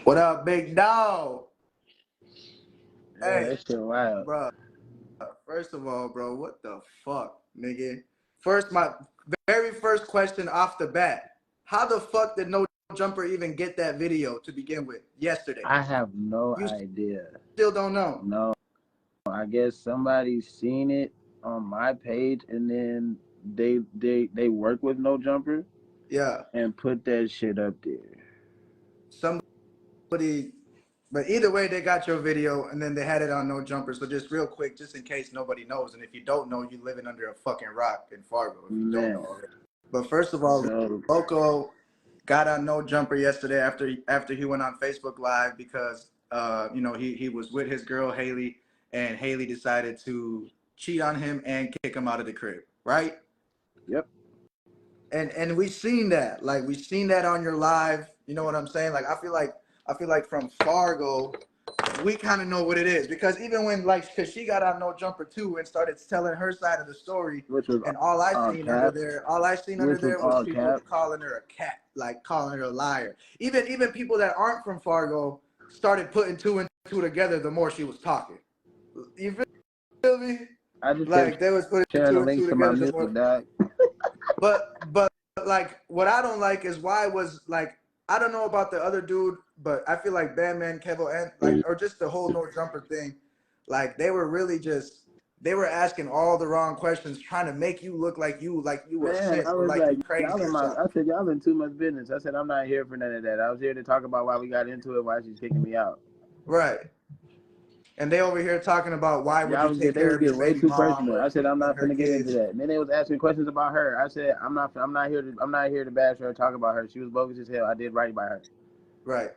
What up, big dog? Yeah, Hey, that shit wild. bro. First of all, bro, what the fuck, nigga? First, my very first question off the bat: how the fuck did No Jumper even get that video to begin with yesterday? I have no You idea. still don't know? No, I guess somebody seen it on my page and then they work with No Jumper Yeah, and put that shit up there. somebody. But either way, they got your video and then they had it on No Jumper. So just real quick, just in case nobody knows, and if you don't know, you're living under a fucking rock in Fargo. If you don't know Man, already. But first of all, so Loco got on No Jumper yesterday after he went on Facebook Live because he was with his girl Haylee, and Haylee decided to cheat on him and kick him out of the crib, right? yep. And we seen that, like we seen that on your live. You know what I'm saying? Like I feel like from Fargo, we kind of know what it is because even when because she got on No Jumper too and started telling her side of the story, Which was and all cap. all I seen under Which was there was all people cap. calling her a cat, like calling her a liar. Even people that aren't from Fargo started putting two and two together the more she was talking. You feel me? I just kept Like they was putting sharing two the and links two to my together the more. music, dog. But like what I don't like is why was like I don't know about the other dude, but I feel like Bandman, Kevo, and or just the whole No Jumper thing, like they were really just they were asking all the wrong questions, trying to make you look like you a Man, simp I or was like like, you crazy or something. I said, y'all in too much business. I said, I'm not here for none of that. I was here to talk about why we got into it, why she's kicking me out. Right. And they over here talking about why would you take They care was of your getting way baby too mom personal. I said, I'm and not her finna get into kids. that. And then they was asking questions about her. I said, I'm not here to bash her or talk about her. She was bogus as hell. I did right by her. Right.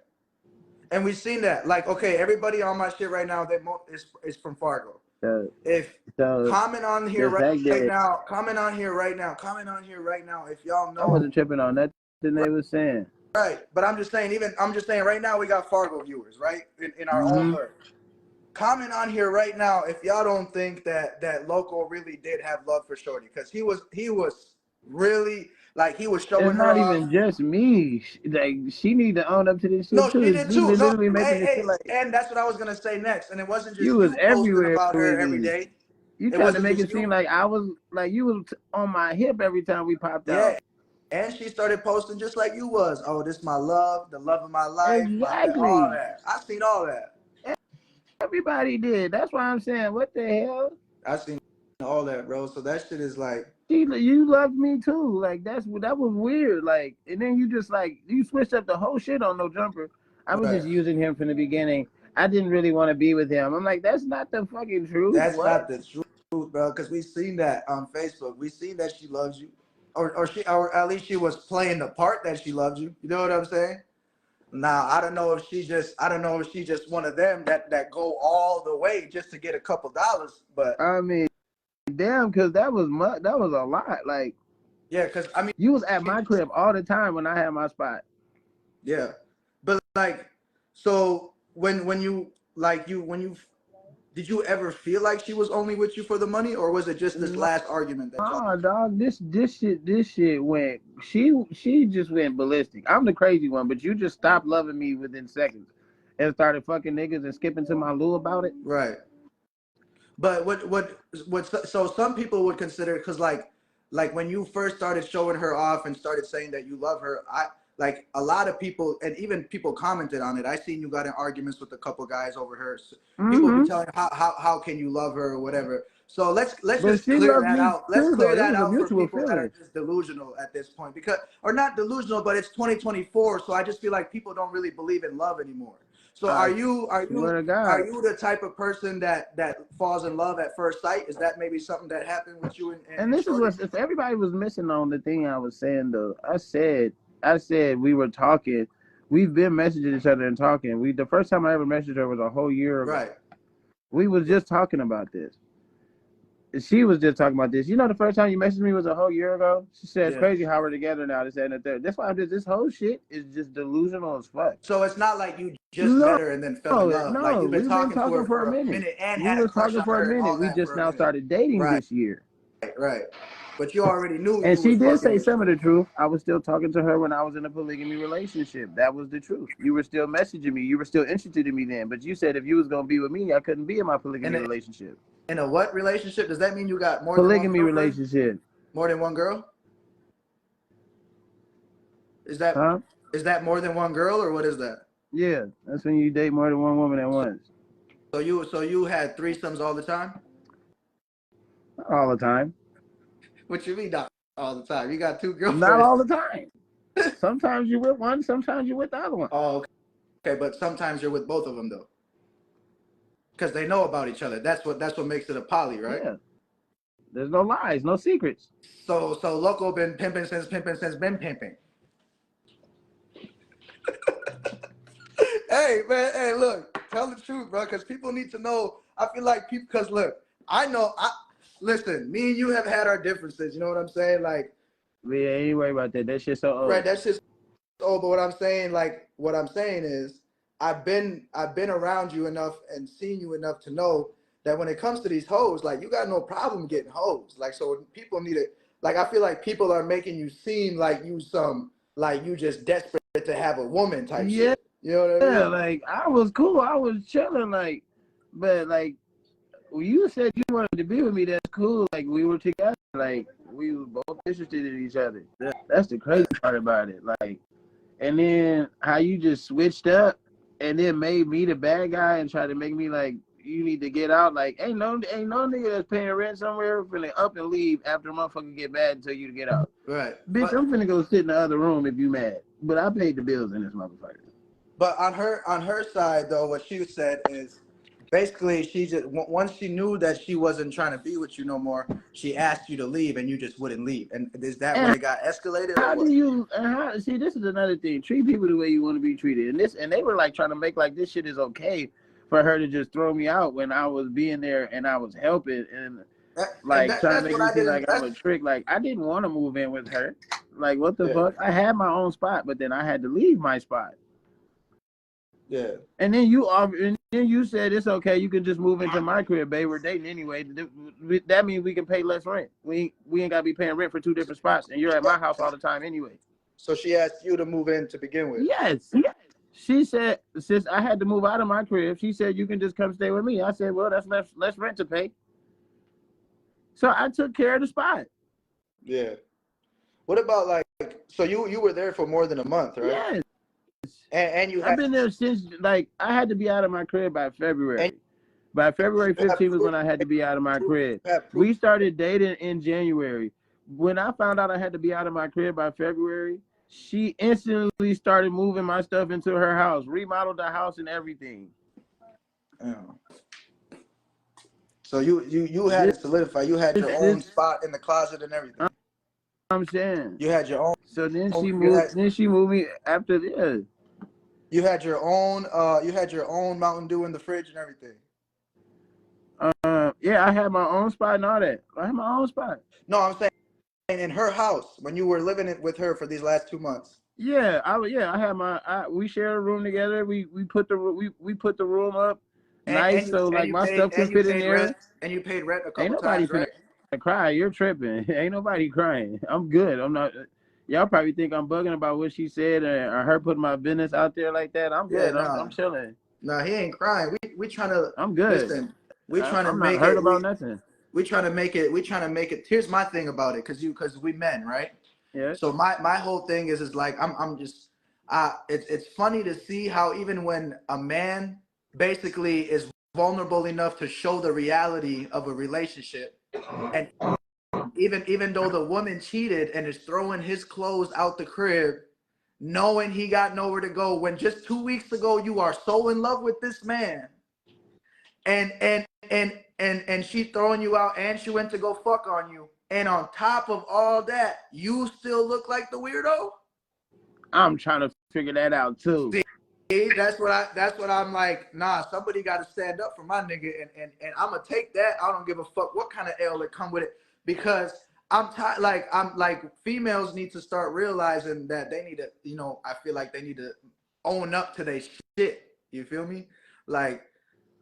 And we've seen that. Like, okay, everybody on my shit right now is from Fargo. So, If so comment on here the fact right that now, comment on here right now, comment on here right now if y'all I know. wasn't tripping on nothing they was saying. Right. But I'm just saying, right now we got Fargo viewers, right? In our own Mm-hmm. hood. Comment on here right now if y'all don't think that Loco really did have love for Shorty. Because he was really like he was showing It's her not off. even just me. She need to own up to this shit No, she too. did You too. No, literally making it feel hey, like and that's what I was gonna say next. And it wasn't you just was you posting everywhere about her with every me. day. You It tried to wasn't make just it seem you. like I was like you was on my hip every time we popped Yeah. out. And she started posting just like you was. Oh, this my love, the love of my life, all Exactly. that. I seen all that. Everybody did. That's why I'm saying, what the hell? I seen all that, bro. So that shit is like, You loved me too. Like that was weird. Like, and then you just like you switched up the whole shit on No Jumper. I was right. just using him from the beginning. I didn't really want to be with him. I'm like, that's not the fucking truth. That's What? not the truth, bro. Because we seen that on Facebook. We seen that she loves you, or at least she was playing the part that she loved you. You know what I'm saying? Now I don't know if she's just one of them that go all the way just to get a couple dollars. But I mean, damn, because that was a lot. Like, yeah, because I mean, you was at my crib all the time when I had my spot. yeah, but like, so when you did you ever feel like she was only with you for the money, or was it just this last argument that y'all? Oh, dog, this shit went. She just went ballistic. I'm the crazy one, but you just stopped loving me within seconds, and started fucking niggas and skipping to my loo about it. Right. But so some people would consider because like when you first started showing her off and started saying that you love her, I like a lot of people and even people commented on it. I seen you got in arguments with a couple guys over her. So people be Mm-hmm. telling how can you love her or whatever. So let's But just she clear loved that me out. Let's too, though. clear It that was a out for mutual people that are feeling. just delusional at this point because or not delusional, but it's 2024. So I just feel like people don't really believe in love anymore. So I are you swear to are God. you the type of person that falls in love at first sight? Is that maybe something that happened with you And and this is Shorty? what if everybody was missing on the thing I was saying though. I said we were talking. We've been messaging each other and talking. The first time I ever messaged her was a whole year ago. Right. We was just talking about this. She was just talking about this. You know, the first time you messaged me was a whole year ago. She said, "It's Yeah. crazy how we're together now." This and the third. That's why this whole shit is just delusional as fuck. So it's not like you just No, met her and then fell in love. Like you've been we've been talking to talking her for a for a minute. minute and We had a was crush talking on for a her and minute. all We that just for a now minute. started dating Right. this year. right. But you already knew And you was she did fucking say with. some of the truth. I was still talking to her when I was in a polygamy relationship. That was the truth. You were still messaging me. You were still interested in me then. But you said if you was gonna be with me, I couldn't be in my polygamy relationship. In a what relationship? Does that mean you got more than one Polygamy girlfriend? relationship. More than one girl? Is that Huh? is that more than one girl or what is that? Yeah. That's when you date more than one woman at once. So you had threesomes all the time? Not all the time. What you mean not all the time? You got two Not girlfriends. all the time. Sometimes you're with one, sometimes you're with the other one. Oh, okay, but sometimes you're with both of them though. Because they know about each other. That's what makes it a poly, right? Yeah. There's no lies, no secrets. So Loco been pimping since been pimping. Hey man, hey look, tell the truth, bro, because people need to know. I feel like people, because look, listen, me and you have had our differences. You know what I'm saying? Like, Yeah, ain't worry about that. That shit's so old. right? That's just old. But what I'm saying is, I've been around you enough and seen you enough to know that when it comes to these hoes, like you got no problem getting hoes. Like, so people need it. Like, I feel like people are making you seem like you just desperate to have a woman type shit. You know what I mean? Yeah, like I was cool. I was chilling, like, but like when you said you wanted to be with me, that's cool. Like we were together, like we were both interested in each other. That's the crazy part about it. Like, and then how you just switched up and then made me the bad guy and tried to make me like you need to get out. Like, ain't no nigga that's paying rent somewhere finna up and leave after a motherfucker get mad and tell you to get out. Right. Bitch, I'm finna go sit in the other room if you mad. But I paid the bills in this motherfucker. But on her side though, what she said is basically she just once she knew that she wasn't trying to be with you no more, she asked you to leave and you just wouldn't leave. And is that when it got escalated or How what? do you see? This is another thing. Treat people the way you want to be treated. And they were like trying to make like this shit is okay for her to just throw me out when I was being there and I was helping and like trying to That's make what me I feel didn't. like I'm a trick. Like I didn't want to move in with her. Like what the Yeah. fuck? I had my own spot, but then I had to leave my spot. Yeah. And then you said it's okay. You can just move into my crib, babe. We're dating anyway. That means we can pay less rent. We ain't gotta be paying rent for two different spots, and you're at my house all the time anyway. So she asked you to move in to begin with. Yes. She said, since I had to move out of my crib, she said you can just come stay with me. I said, well, that's less rent to pay. So I took care of the spot. Yeah. What about like? So you were there for more than a month, right? Yes. And you I've been there since like I had to be out of my crib by February. And By February 15th was when I had to be out of my crib. We started dating in January. When I found out I had to be out of my crib by February, she instantly started moving my stuff into her house, remodeled the house and everything. So you had it solidified. You had your own spot in the closet and everything. I'm saying. You had your own. So then she moved. Then she moved me after this. You had your own. You had your own Mountain Dew in the fridge and everything. Yeah, I had my own spot and all that. I had my own spot. No, I'm saying in her house when you were living it with her for these last 2 months. Yeah, I had my. We shared a room together. We put the room up nice, so like my stuff could fit in there. And you paid rent a couple Ain't nobody times, right? cry. You're tripping. Ain't nobody crying. I'm good. I'm not. Y'all probably think I'm bugging about what she said or her putting my business out there like that. I'm good. Yeah, I'm chilling. No, he ain't crying. We trying to. I'm good. Listen, we trying to I'm make not hurt it. about nothing. We trying to make it. We trying to make it. Here's my thing about it, because we men, right? Yeah. So my whole thing is like I'm just. It's funny to see how even when a man basically is vulnerable enough to show the reality of a relationship, and even though the woman cheated and is throwing his clothes out the crib, knowing he got nowhere to go, when just 2 weeks ago you are so in love with this man, and she throwing you out and she went to go fuck on you, and on top of all that, you still look like the weirdo. I'm trying to figure that out too. See, that's what I'm like. Nah, somebody got to stand up for my nigga, and I'm gonna take that. I don't give a fuck what kind of L that come with it, because I'm tired. I'm like females need to start realizing that they need to, I feel like they need to own up to their shit. You feel me? Like,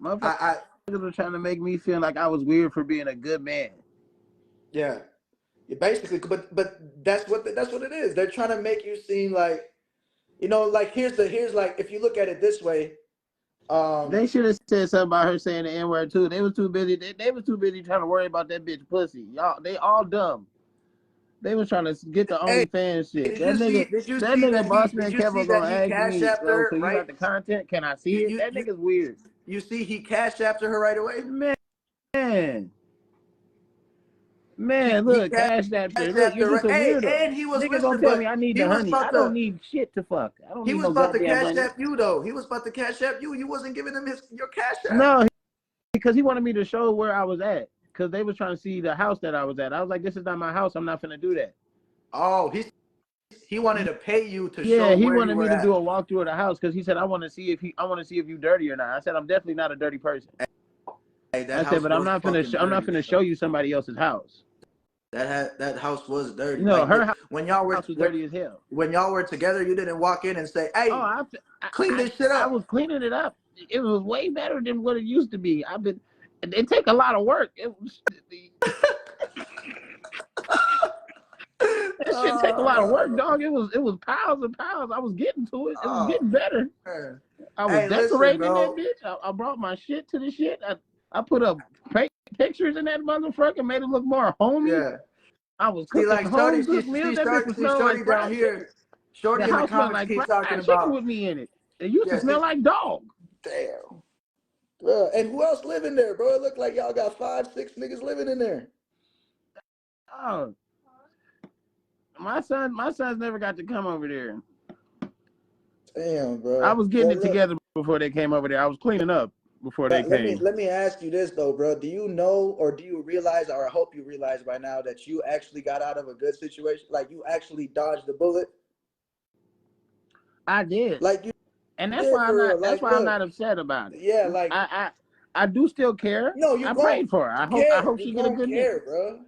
motherfuckers were trying to make me feel like I was weird for being a good man. Yeah. Basically, but that's what it is. They're trying to make you seem like, like here's like, if you look at it this way, They should have said something about her saying the N word too. They was too busy. They was too busy trying to worry about that bitch pussy. Y'all, they all dumb. They was trying to get the hey, OnlyFans shit. did you That see nigga, that he boss did man you see Kevo that gonna he ask cash me, apped oh, her, so you right? got the content? Can I see it? That nigga's weird. You see he cash apped her right away? Man, He look, cash that cash shit. Look, apped you're her. just a Hey, weirdo. and he was, Nigga gonna listen, tell me but I need he the was honey. about I don't to need shit to fuck. I don't he need was no about to goddamn cash honey. app you though. He was about to cash app you. You wasn't giving him your cash app. No, because he wanted me to show where I was at. Because they was trying to see the house that I was at. I was like, this is not my house. I'm not finna do that. Oh, he wanted to pay you to Yeah, show he where you wanted me were to do at. a walkthrough of the house because he said I want to see if you dirty or not. I said I'm definitely not a dirty person. Hey, that I said, house but I'm was not fucking dirty. finna show you somebody else's house. That house was dirty. No, Like her when y'all were house was dirty as hell. when y'all were together, you didn't walk in and say, Oh, "Hey, clean this shit I up." was cleaning it up. It was way better than what it used to be. It take a lot of work. That shit take a lot of work, dog. It was piles and piles. I was getting to it. It was getting better. Man. I was Hey, listen, decorating in that bro. bitch. I brought my shit to the shit. I put up pictures in that motherfucker, made it look more homey. Yeah. I was See, cooking like home cooked meals. That bitch was smelling like Shorty down fried chicken. here. Shorty The in the house smelled comments like keep fried talking chicken about. with me in it. It used to Yeah, smell like dog. damn. Bro, and who else live in there, bro? It looked like y'all got 5, 6 niggas living in there. Oh, my sons never got to come over there. Damn, bro. I was getting it together before they came over there. I was cleaning up before they came. Let me ask you this though, bro. Do you know, or do you realize, or I hope you realize by now, that you actually got out of a good situation? Like you actually dodged the bullet? I did. Like you and that's did, why I'm for not real. that's Like, why I'm look, not upset about it. yeah, like I do still care. no, you I gon' prayed for her. I care. hope You she get a gon' good care, nigga. bro.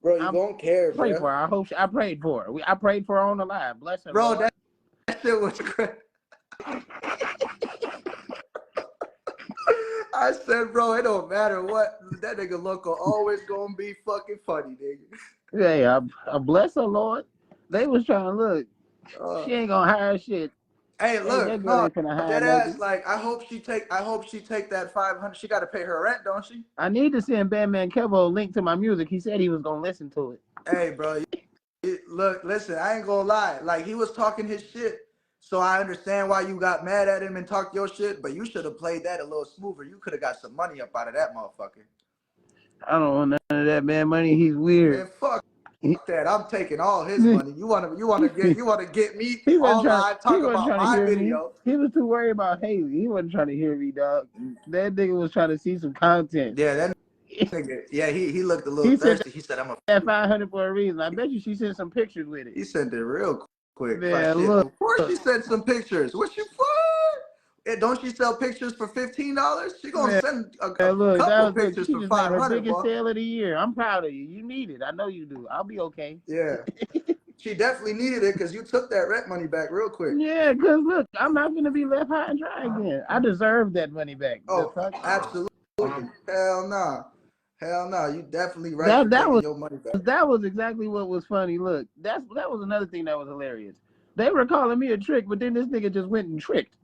Bro, you gon' care, bro. Pray for her. I prayed for her. I prayed for her on the live. Bless her, bro. Lord. That shit was crazy. I said, bro, it don't matter what. That nigga Loco always gonna be fucking funny, nigga. Yeah, I bless her, Lord. They was trying to look. She ain't gonna hire shit. Hey, look, that girl ain't finna hire that nothing. ass. Like, I hope she take that 500. She got to pay her rent, don't she? I need to send Bandman Kevo a link to my music. He said he was gonna listen to it. Hey, bro, look, listen. I ain't gonna lie. Like, he was talking his shit, so I understand why you got mad at him and talked your shit. But you should have played that a little smoother. You could have got some money up out of that motherfucker. I don't want none of that man money. He's weird. Man, fuck that. I'm taking all his money. You wanna get me all live, talk about my video. He was too worried about Haylee. He wasn't trying to hear me, dog. That nigga was trying to see some content. Yeah, that nigga. Yeah, he looked a little thirsty. He said, "I'm at 500 for a reason." I bet you she sent some pictures with it. He sent it real quick. Man, shit. look. Of course she sent some pictures. What you for? Don't she sell pictures for $15? She gonna send a couple pictures for 500. Her biggest sale of the year. I'm proud of you. You need it. I know you do. I'll be okay. Yeah. She definitely needed it because you took that rent money back real quick. Yeah, because look, I'm not going to be left high and dry again. I deserve that money back. Oh, absolutely. Hell no. Hell no. You definitely right for taking your money back. That was exactly what was funny. Look, that was another thing that was hilarious. They were calling me a trick, but then this nigga just went and tricked.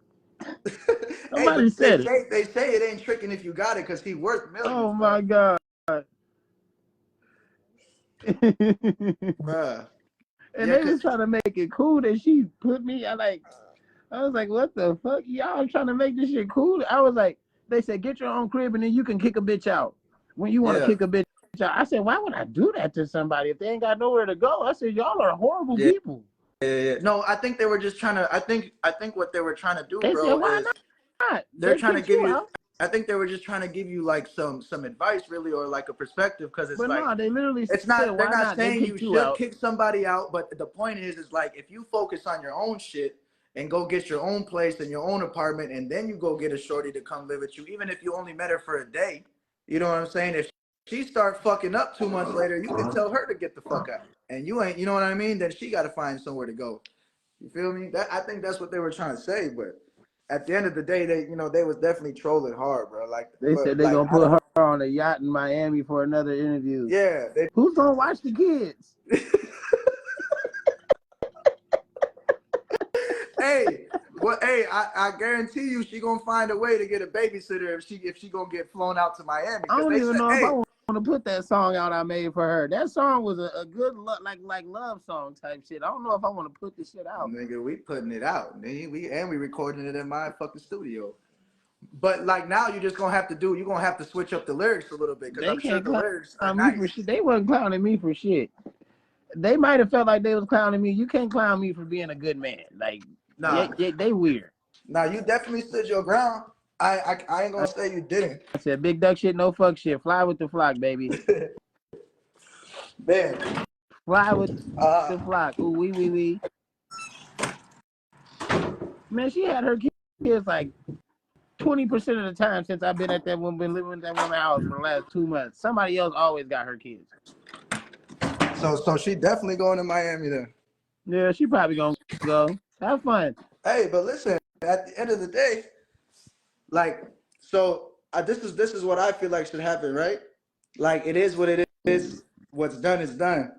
Somebody said it. They say it ain't tricking if you got it because he worth millions. Oh, my God. Bruh. And they was trying to make it cool that she put me. I was like, what the fuck? Y'all trying to make this shit cool? I was like, they said, get your own crib and then you can kick a bitch out when you want to kick a bitch out. I said, why would I do that to somebody if they ain't got nowhere to go? I said, y'all are horrible people. Yeah. No, I think they were just trying to. I think what they were trying to do, they bro, said, why is not? They're trying to give you. I think they were just trying to give you like some advice, really, or like a perspective, because it's like no, they literally. It's not. They're not saying you should kick somebody out, but the point is like if you focus on your own shit and go get your own place and your own apartment, and then you go get a shorty to come live with you, even if you only met her for a day. You know what I'm saying? If she start fucking up 2 months later, you can tell her to get the fuck out, and you ain't. You know what I mean? Then she got to find somewhere to go. You feel me? I think that's what they were trying to say, but at the end of the day, they was definitely trolling hard, bro. Like they said they gonna put her on a yacht in Miami for another interview. Yeah. Who's gonna watch the kids? Hey, I guarantee you she gonna find a way to get a babysitter if she gonna get flown out to Miami. I don't even know if I hey, want to put that song out I made for her. That song was a good like love song type shit. I don't know if I want to put this shit out. nigga, we putting it out. Nigga. We recording it in my fucking studio. But like now you're gonna have to switch up the lyrics a little bit because I'm sure the lyrics are nice. For shit. They wasn't clowning me for shit. They might have felt like they was clowning me. You can't clown me for being a good man. Like, nah, they weird. Nah, you definitely stood your ground. I ain't gonna say you didn't. I said big duck shit, no fuck shit. Fly with the flock, baby. Man. Fly with the flock. Ooh, wee. Man, she had her kids like 20% of the time since I've been living in that woman's house for the last 2 months. Somebody else always got her kids. So she definitely going to Miami then. Yeah, she probably gonna go. Have fun. Hey, but listen, at the end of the day, like, so this is what I feel like should happen, right? Like, it is what it is. What's done is done.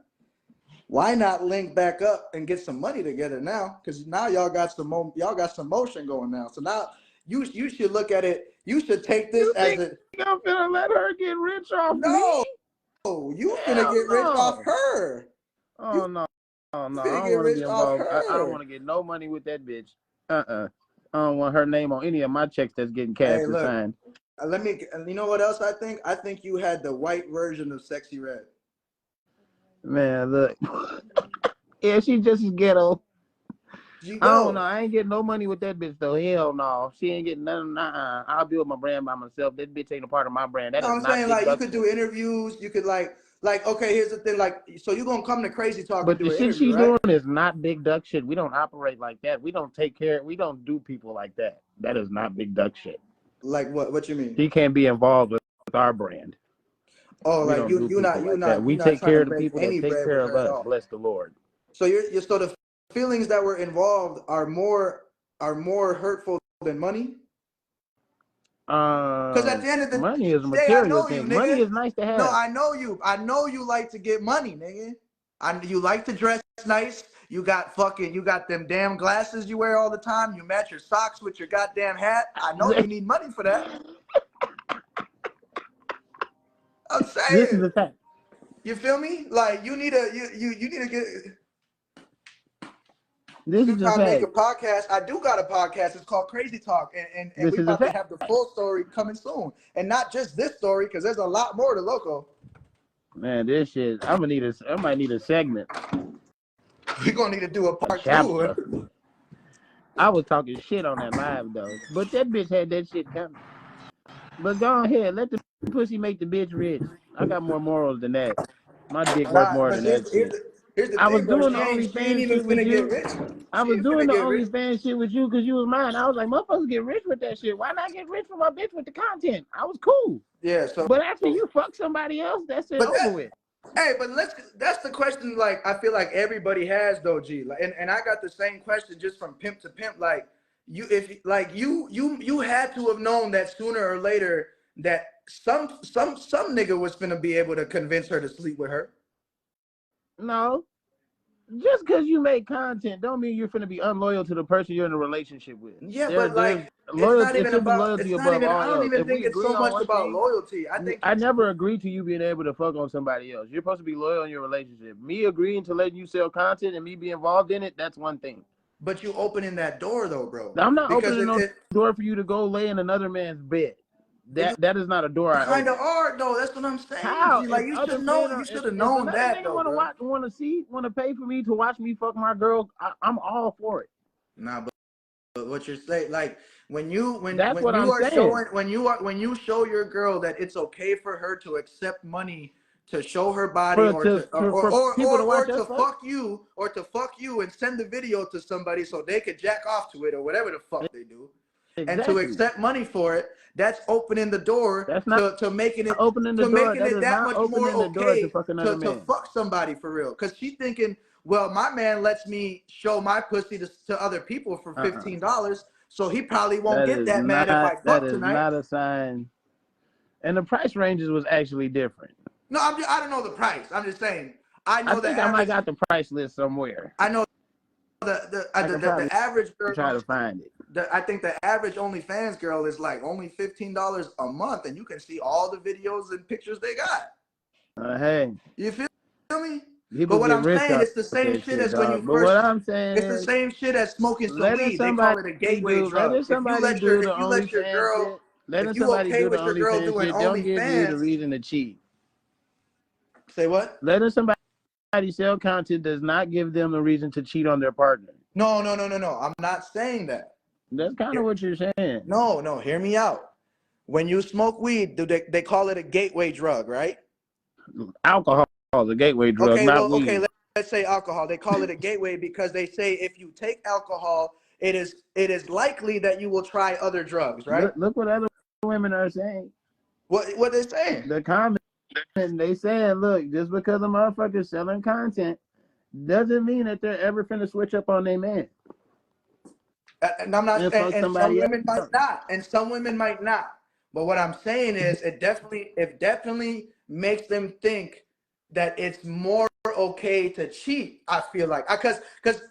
Why not link back up and get some money together now? Because now y'all got some motion going now. So now you should look at it. You should take this as a. I'm gonna let her get rich off me. No, you finna get rich off her. Oh no. I don't want to get involved. I don't want to get no money with that bitch. I don't want her name on any of my checks that's getting cashed and signed. You know what else I think? I think you had the white version of Sexy Red. Man, look. Yeah, she just as ghetto. I don't know. I ain't getting no money with that bitch though. Hell no. She ain't getting nothing. I'll build my brand by myself. That bitch ain't a part of my brand. That is I'm saying, like, you could do interviews. You could like, okay, here's the thing. Like, so you're going to come to Crazy Talk and do an interview, right? But the shit she's doing is not big duck shit. We don't operate like that. We don't we don't do people like that. That is not big duck shit. Like what? What you mean? She can't be involved with our brand. Oh, like you're not. We take care of the people that take care of us. Bless the Lord. So you're so the feelings that were involved are more hurtful than money. Because at the end of the money is a material thing. Money is nice to have. No, I know you like to get money, nigga. You like to dress nice. You got them damn glasses you wear all the time. You match your socks with your goddamn hat. I know you need money for that. I'm saying. This is the fact. You feel me? Like you need to get. This is the fact. Make a podcast. I do got a podcast. It's called Crazy Talk, and we about to have the full story coming soon, and not just this story because there's a lot more to Loco. Man, this shit. I might need a segment. We're gonna need to do a part 2. I was talking shit on that live though, but that bitch had that shit coming. But go ahead, let the pussy make the bitch rich. I got more morals than that. My dick worth more than that shit. I was doing the OnlyFans shit with you. I was doing the OnlyFans shit with you because you was mine. I was like, motherfuckers get rich with that shit. Why not get rich from my bitch with the content? I was cool. Yeah. But after you fuck somebody else, that's it over with. Hey, but that's the question. Like, I feel like everybody has though, G. Like, and I got the same question just from pimp to pimp. Like, you had to have known that sooner or later that some nigga was finna be able to convince her to sleep with her. No. Just because you make content don't mean you're finna be unloyal to the person you're in a relationship with. Yeah, but like loyalty, I don't even think it's so much about loyalty. I never agreed to you being able to fuck on somebody else. You're supposed to be loyal in your relationship. Me agreeing to letting you sell content and me be involved in it, that's one thing. But you opening that door though, bro. I'm not opening no door for you to go lay in another man's bed. That is not a door I kind of are though. That's what I'm saying. How? Like you should know. You should have known that though. Want to pay for me to watch me fuck my girl? I'm all for it. Nah, but what you're saying, like when you show your girl that it's okay for her to accept money to show her body or to fuck you and send the video to somebody so they could jack off to it or whatever the fuck they do. Exactly. And to accept money for it, that's opening the door to making it that much more okay to fuck somebody for real. Because she's thinking, well, my man lets me show my pussy to other people for $15, so he probably won't get that mad if I fuck tonight. That is not a sign. And the price ranges was actually different. No, I don't know the price. I'm just saying. I know the think I might average. got the price list somewhere. I know I can the average girl. try to find it. I think the average OnlyFans girl is like only $15 a month, and you can see all the videos and pictures they got. Hey, you feel me? people But what get I'm rich saying, off it's the same that shit shit, as when dog. you But what first. I'm saying It's the is, same shit as smoking some letting weed. They call somebody it a gateway drug. letting somebody do the If you let your OnlyFans girl, shit, letting if you somebody okay do the with your girl OnlyFans doing shit, don't give you the OnlyFans, reason to cheat. say what? Letting somebody sell content does not give them the reason to cheat on their partner. No. I'm not saying that. That's kind of what you're saying. No. Hear me out. When you smoke weed, they call it a gateway drug, right? Alcohol is a gateway drug, Okay, not well, weed. let's say alcohol. They call it a gateway because they say if you take alcohol, it is likely that you will try other drugs, right? Look what other women are saying. What they saying? The comment, they saying, look, just because a motherfucker selling content doesn't mean that they're ever finna switch up on their man. And I'm not, and some somebody women else. might not, and some women might not. But what I'm saying is, it definitely makes them think that it's more okay to cheat. I feel like, because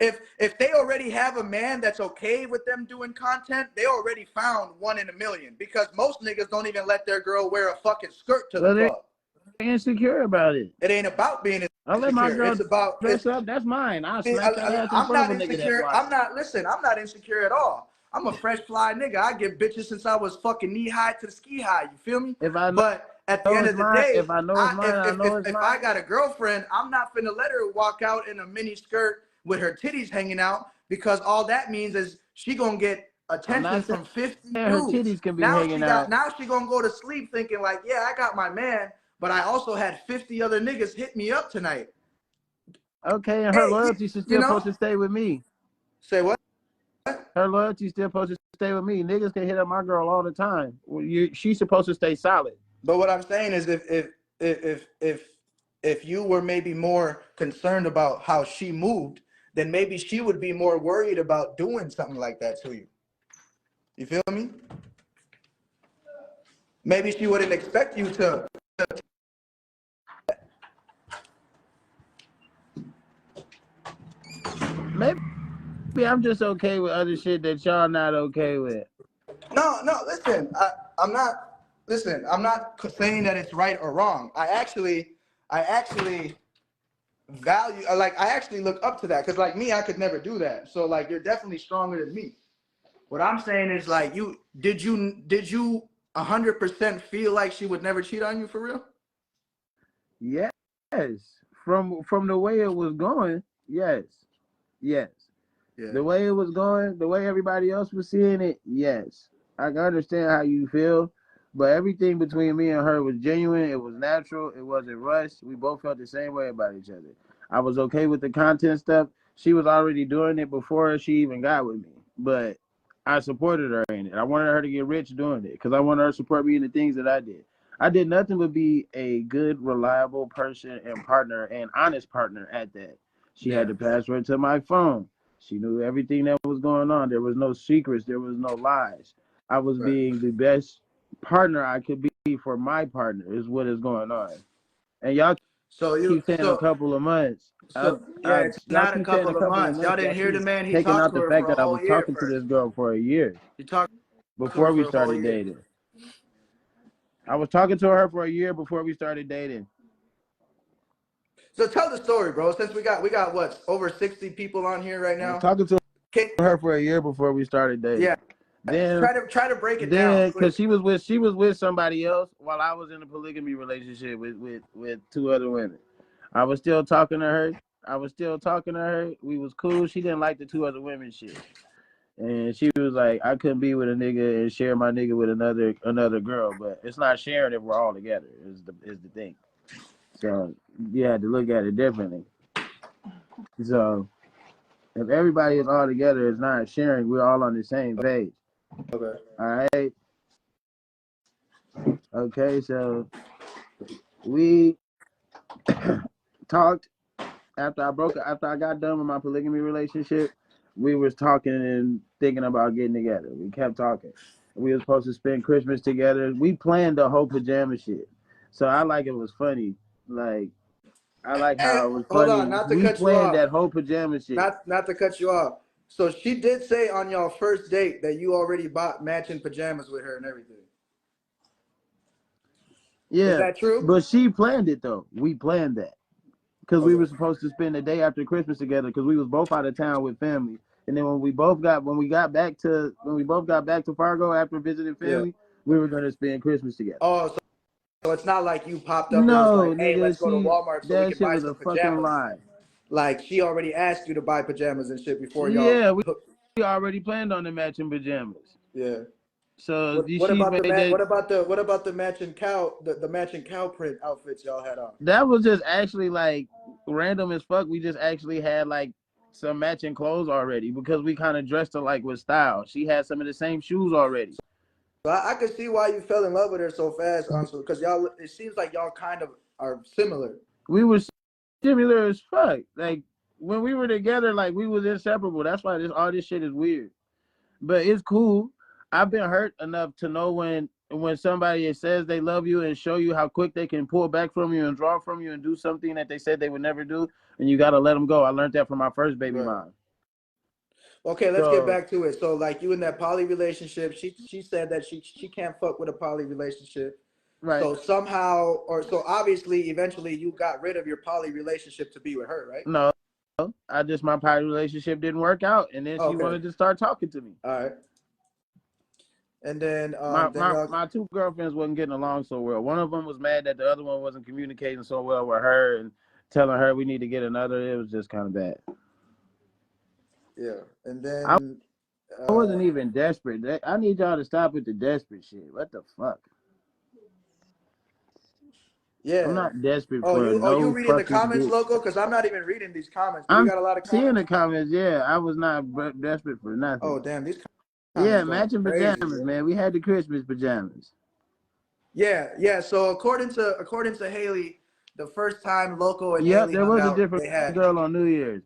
if they already have a man that's okay with them doing content, they already found one in a million. Because most niggas don't even let their girl wear a fucking skirt to the club. They're insecure about it. It ain't about being insecure. I'll let my girl it's about dress up. That's mine. I'll smack that ass in I'm front not of a nigga insecure. I'm not insecure at all. I'm a fresh fly nigga. I get bitches since I was fucking knee high to the ski high. You feel me? But at the end of the day, if I know it's mine, I know it's if mine. I got a girlfriend, I'm not finna let her walk out in a mini skirt with her titties hanging out, because all that means is she gonna get attention from 50 dudes. Her titties can be hanging out. Now she gonna go to sleep thinking like, yeah, I got my man, but I also had 50 other niggas hit me up tonight. Okay, and her loyalty should still supposed to stay with me. Say what? Her loyalty still supposed to stay with me. Niggas can hit up my girl all the time. She's supposed to stay solid. But what I'm saying is, if you were maybe more concerned about how she moved, then maybe she would be more worried about doing something like that to you. You feel me? Maybe she wouldn't expect you to. Maybe I'm just okay with other shit that y'all not okay with. No, listen, I'm not saying that it's right or wrong. I actually value, like, I actually look up to that, because like me, I could never do that. So like, you're definitely stronger than me. What I'm saying is, like, did you 100% feel like she would never cheat on you for real? Yes. From the way it was going, yes. Yeah. The way it was going, the way everybody else was seeing it, yes. I can understand how you feel, but everything between me and her was genuine. It was natural. It wasn't rushed. We both felt the same way about each other. I was okay with the content stuff. She was already doing it before she even got with me, but I supported her in it. I wanted her to get rich doing it because I wanted her to support me in the things that I did. I did nothing but be a good, reliable person and partner and honest partner at that. She had the password to my phone. She knew everything that was going on. There was no secrets. There was no lies. I was being the best partner I could be for my partner is what is going on. And y'all keep saying a couple of months. It's not a couple of months. Y'all didn't hear the man. He taking talked out to the her fact for a that I whole was year talking to first. this girl for a year. He talked before we started dating. I was talking to her for a year before we started dating. So tell the story, bro. Since we got what, over 60 people on here right now. I was talking to her for a year before we started dating. Yeah. Then try to break it down. Because she was with somebody else while I was in a polygamy relationship with two other women. I was still talking to her. We was cool. She didn't like the two other women shit. And she was like, I couldn't be with a nigga and share my nigga with another girl, but it's not sharing if we're all together is the thing. So you had to look at it differently. So if everybody is all together, it's not sharing. We're all on the same page. Okay. All right. Okay. So we talked after I got done with my polygamy relationship. We was talking and thinking about getting together. We kept talking. We were supposed to spend Christmas together. We planned the whole pajama shit. So I like it was funny. Like I like And how it was hold funny. on, not to We cut you planned off. that whole pajama shit. Not to cut you off. So she did say on y'all first date that you already bought matching pajamas with her and everything. Is Yeah, that true? but she planned it though. We planned that because we Okay. were supposed to spend the day after Christmas together because we was both out of town with family. And then when we both got back to Fargo after visiting Yeah. family, we were gonna spend Christmas together. Oh, so it's not like you popped up and was No, like, "Hey, nigga, let's go to Walmart so we that can shit buy was some a fucking pajamas." lie. Like she already asked you to buy pajamas and shit before y'all. Yeah, we already planned on the matching pajamas. Yeah. So What she about the made that. what about the matching the matching cow print outfits y'all had on? That was just actually like random as fuck. We just actually had like some matching clothes already because we kind of dressed her like with style. She had some of the same shoes already. So I could see why you fell in love with her so fast, also, because y'all. It seems like y'all kind of are similar. We were similar as fuck. Like when we were together, like we was inseparable. That's why all this shit is weird. But it's cool. I've been hurt enough to know when somebody says they love you and show you how quick they can pull back from you and draw from you and do something that they said they would never do, and you gotta let them go. I learned that from my first baby Right. mom. Okay, let's get So back to it. So, like you in that poly relationship, she said that she can't fuck with a poly relationship. right. So somehow, or so obviously, eventually, you got rid of your poly relationship to be with her, right? No, my poly relationship didn't work out, and then she Okay, wanted to start talking to me. all right. And then, My then my, y'all, my two girlfriends wasn't getting along so well. One of them was mad that the other one wasn't communicating so well with her and telling her we need to get another. It was just kind of bad. yeah. And I then, wasn't even desperate. I need y'all to stop with the desperate shit. What the fuck? I'm yeah. not desperate Oh, for you no reading the fucking comments, dick. Loco? Because I'm not even reading these comments. Do we I'm got a lot of seeing comments? the comments. Yeah, I was not desperate for nothing. Oh, damn, these Yeah, comments going matching crazy, pajamas, bro. man. We had the Christmas pajamas. Yeah, yeah. So according to Haylee, the first time Loco and Yep, Haylee there hung was a out, different they had. girl on New Year's.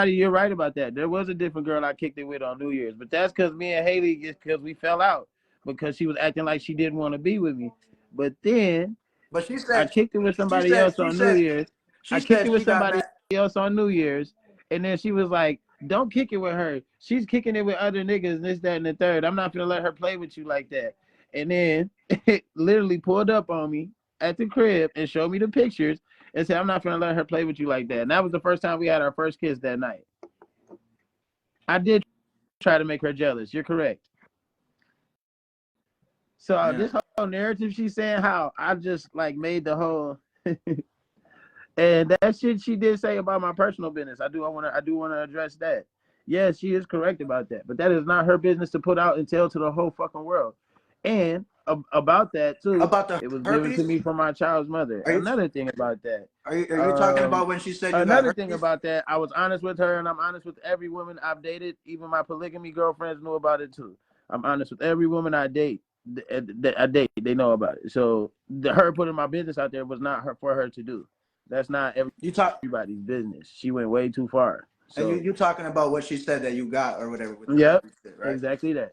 You're right about that. There was a different girl I kicked it with on New Year's, but that's because me and Haylee, just because we fell out because she was acting like she didn't want to be with me. But then But I kicked it with somebody else on New Year's. she I kicked it said with she got somebody mad. else on New Year's, and then she was like, "Don't kick it with her. She's kicking it with other niggas, and this, that, and the third. I'm not gonna let her play with you like that." And then it literally pulled up on me at the crib and showed me the pictures and said, "I'm not gonna let her play with you like that." And that was the first time we had our first kiss that night. I did try to make her jealous. You're correct. So Yeah. this whole narrative she's saying how I just like made the whole and that shit she did say about my personal business. I do want to address that. Yes, she is correct about that, but that is not her business to put out and tell to the whole fucking world. And about that too, About the it was given to herpes? me from my child's mother. Are you Another thing about that. are you talking about when she said you got Another thing herpes? about that, I was honest with her, and I'm honest with every woman I've dated. Even my polygamy girlfriends knew about it too. I'm honest with every woman I date. They know about it. So her putting my business out there was not for her to do. That's not everybody's business. She went way too far. And So you talking about what she said that you got or whatever with the yep, herpes shit, right? exactly that.